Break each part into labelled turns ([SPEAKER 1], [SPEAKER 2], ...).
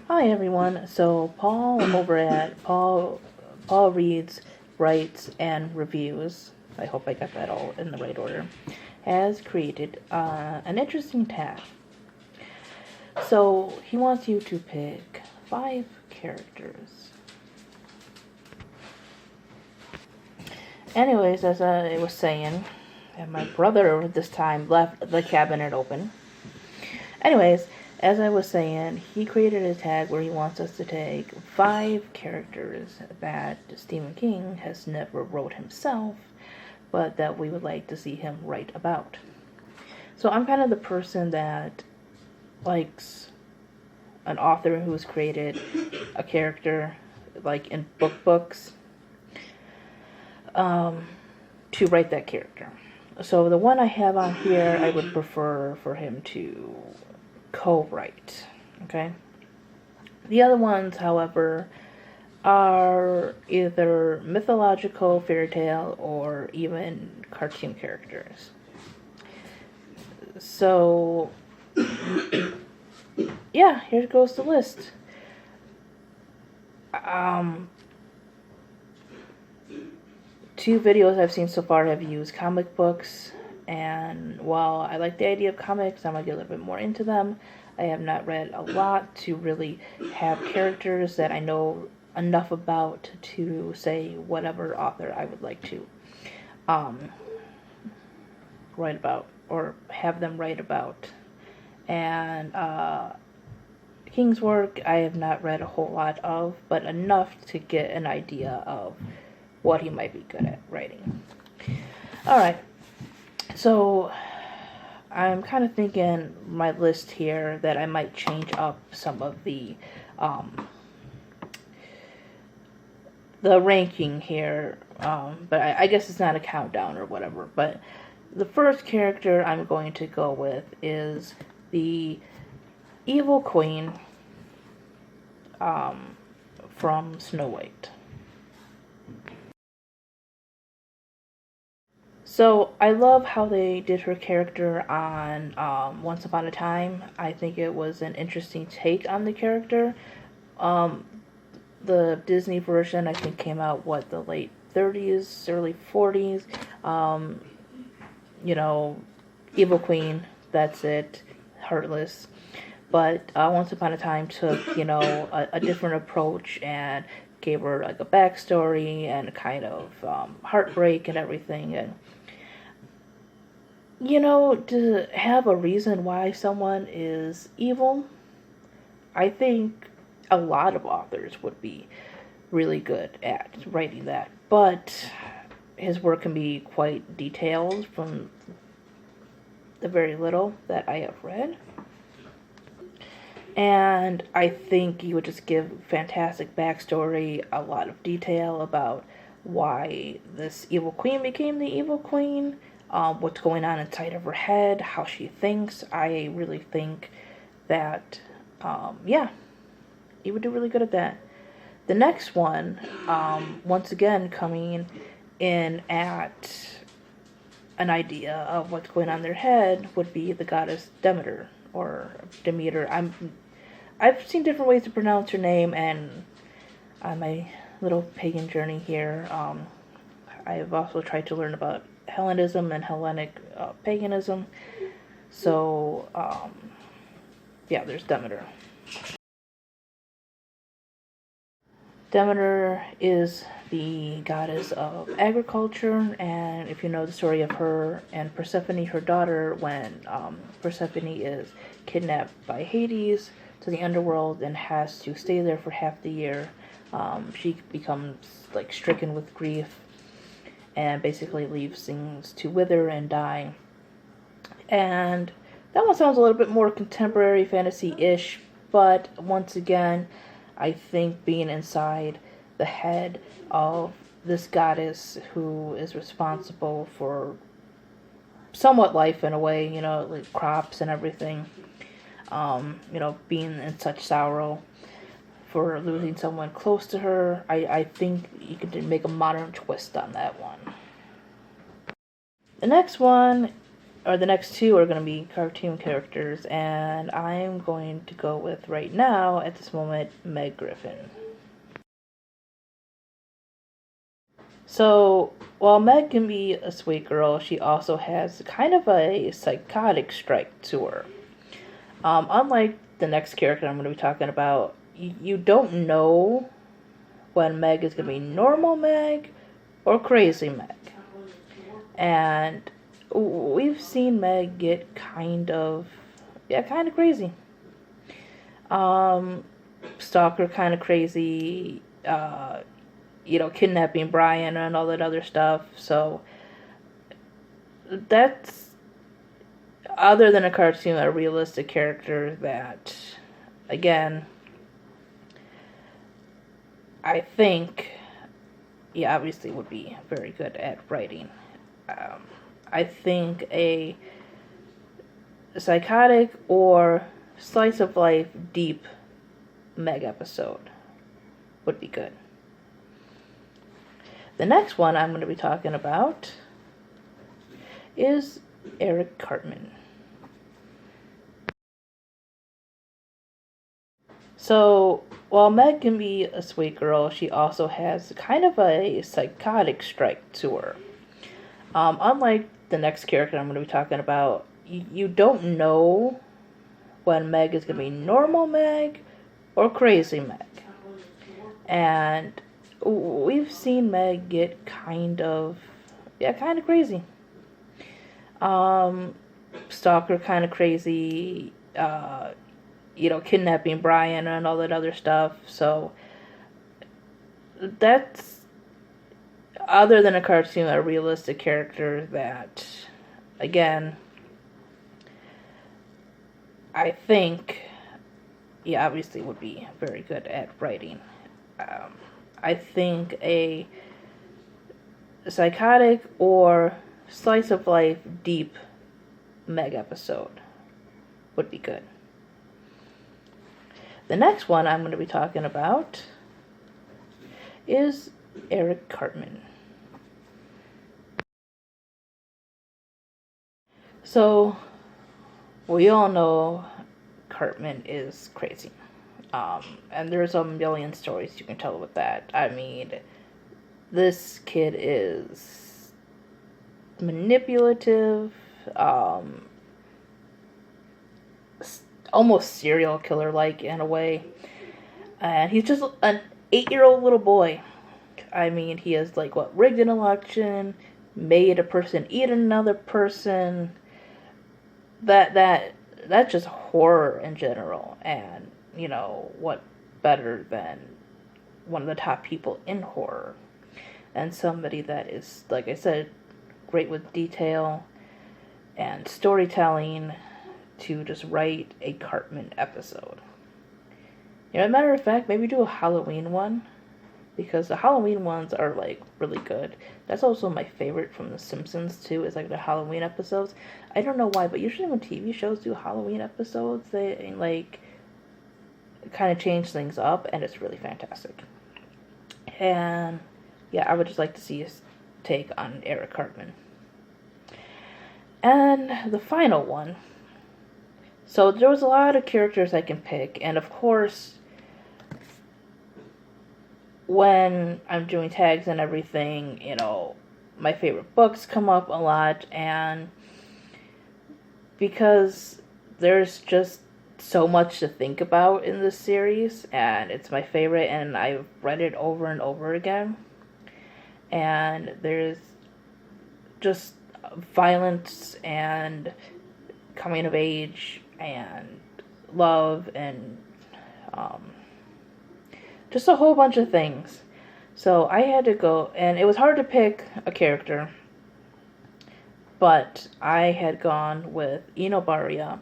[SPEAKER 1] Hi everyone. So Paul over at Paul Reads, Writes, and Reviews. I hope I got that all in the right order. Has created an interesting task. So he wants you to pick 5 characters. Anyways, as I was saying, and my brother this time left the cabinet open. Anyways, as I was saying, he created a tag where he wants us to take 5 characters that Stephen King has never wrote himself, but that we would like to see him write about. So I'm kind of the person that likes an author who's created a character, like in books, to write that character. So the one I have on here, I would prefer for him to co-write. Okay. The other ones, however, are either mythological, fairy tale, or even cartoon characters. So, yeah, here goes the list. 2 videos I've seen so far have used comic books, and while I like the idea of comics, I'm going to get a little bit more into them. I have not read a lot to really have characters that I know enough about to say whatever author I would like to write about or have them write about. And King's work I have not read a whole lot of, but enough to get an idea of what he might be good at writing. Alright, so I'm kind of thinking my list here that I might change up some of the ranking here, but I guess it's not a countdown or whatever. But the first character I'm going to go with is the evil queen from Snow White. So I love how they did her character on Once Upon a Time. I think it was an interesting take on the character. The Disney version I think came out the late 30s, early 40s. Evil Queen, that's it, heartless. But Once Upon a Time took a different approach and gave her like a backstory and a kind of heartbreak and everything. And to have a reason why someone is evil, I think a lot of authors would be really good at writing that. But his work can be quite detailed from the very little that I have read. And I think he would just give fantastic backstory, a lot of detail about why this evil queen became the evil queen, what's going on inside of her head, how she thinks. I really think that, he would do really good at that. The next one, once again, coming in at an idea of what's going on in their head, would be the goddess Demeter, or Demeter. I've seen different ways to pronounce her name, and on my little pagan journey here, I've also tried to learn about Hellenism and Hellenic paganism. So, there's Demeter. Demeter is the goddess of agriculture, and if you know the story of her and Persephone, her daughter, when Persephone is kidnapped by Hades to the underworld and has to stay there for half the year, she becomes like stricken with grief and basically leaves things to wither and die. And that one sounds a little bit more contemporary fantasy-ish, but once again, I think being inside the head of this goddess who is responsible for somewhat life in a way, like crops and everything, being in such sorrow for losing someone close to her, I think you could make a modern twist on that one. The next one, the next two are going to be cartoon characters, and I'm going to go with, right now, at this moment, Meg Griffin. So, while Meg can be a sweet girl, she also has kind of a psychotic streak to her. Unlike the next character I'm going to be talking about, you don't know when Meg is going to be normal Meg or crazy Meg. And we've seen Meg get kind of crazy. Stalker kind of crazy, kidnapping Brian and all that other stuff. So that's, other than a cartoon, a realistic character that, again, I think, obviously would be very good at writing. I think a psychotic or slice of life deep Meg episode would be good. The next one I'm going to be talking about is Eric Cartman. So, while Meg can be a sweet girl, she also has kind of a psychotic streak to her. Unlike the next character I'm going to be talking about, you don't know when Meg is going to be normal Meg or crazy Meg. And we've seen Meg get kind of crazy. Stalker kind of crazy, kidnapping Brian and all that other stuff. So that's, other than a cartoon, a realistic character that, again, I think, obviously would be very good at writing. I think a psychotic or slice of life deep Meg episode would be good. The next one I'm going to be talking about is Eric Cartman. So, we all know Cartman is crazy. And there's a million stories you can tell with that. I mean, this kid is manipulative, almost serial killer-like in a way. And he's just an 8-year-old little boy. I mean, he has, rigged an election, made a person eat another person. That's just horror in general. And, what better than one of the top people in horror. And somebody that is, like I said, great with detail and storytelling to just write a Cartman episode. As a matter of fact, maybe do a Halloween one, because the Halloween ones are, really good. That's also my favorite from The Simpsons, too, is, the Halloween episodes. I don't know why, but usually when TV shows do Halloween episodes, they, kind of change things up, and it's really fantastic. And, I would just like to see his take on Eric Cartman. And the final one. So there was a lot of characters I can pick, and of course, when I'm doing tags and everything, my favorite books come up a lot, and because there's just so much to think about in this series, and it's my favorite, and I've read it over and over again, and there's just violence and coming of age and love and just a whole bunch of things. So I had to go, and it was hard to pick a character, but I had gone with Enobaria,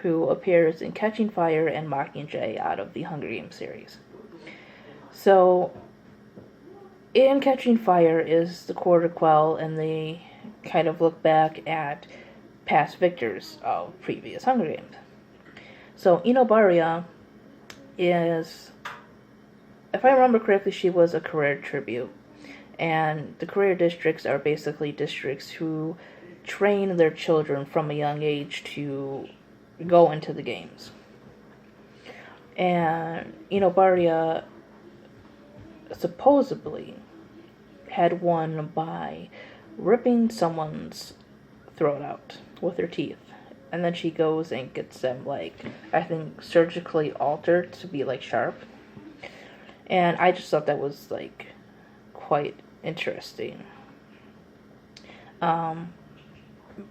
[SPEAKER 1] who appears in Catching Fire and Mockingjay out of the Hunger Games series. So, in Catching Fire is the Quarter Quell, and they kind of look back at past victors of previous Hunger Games. So, Enobaria is, if I remember correctly, she was a career tribute. And the career districts are basically districts who train their children from a young age to go into the games. And, Bardia supposedly had won by ripping someone's throat out with her teeth. And then she goes and gets them, I think, surgically altered to be, sharp. And I just thought that was, quite interesting.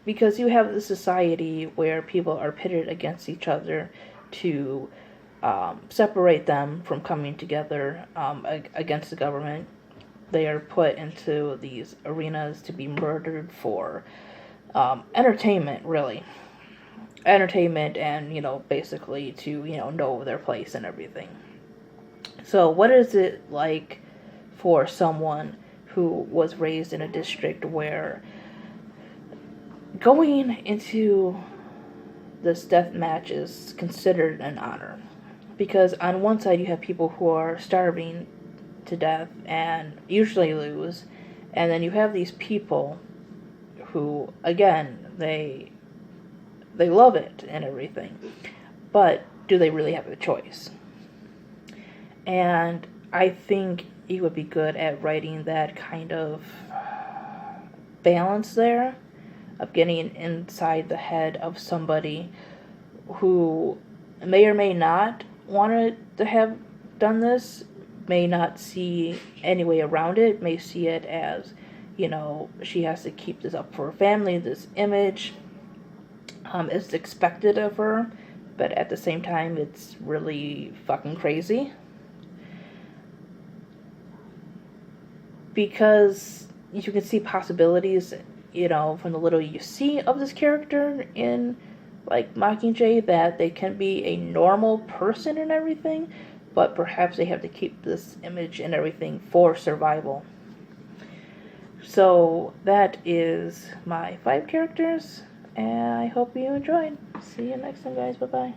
[SPEAKER 1] Because you have the society where people are pitted against each other to separate them from coming together against the government. They are put into these arenas to be murdered for entertainment, really. Entertainment and, basically to, know their place and everything. So what is it like for someone who was raised in a district where going into this death match is considered an honor? Because on one side you have people who are starving to death and usually lose, and then you have these people who, again, they love it and everything, but do they really have a choice? And I think he would be good at writing that kind of balance there, of getting inside the head of somebody who may or may not want to have done this, may not see any way around it, may see it as, she has to keep this up for her family, this image is expected of her, but at the same time, it's really fucking crazy. Because you can see possibilities, from the little you see of this character in, Mockingjay, that they can be a normal person and everything, but perhaps they have to keep this image and everything for survival. So that is my 5 characters, and I hope you enjoyed. See you next time, guys. Bye-bye.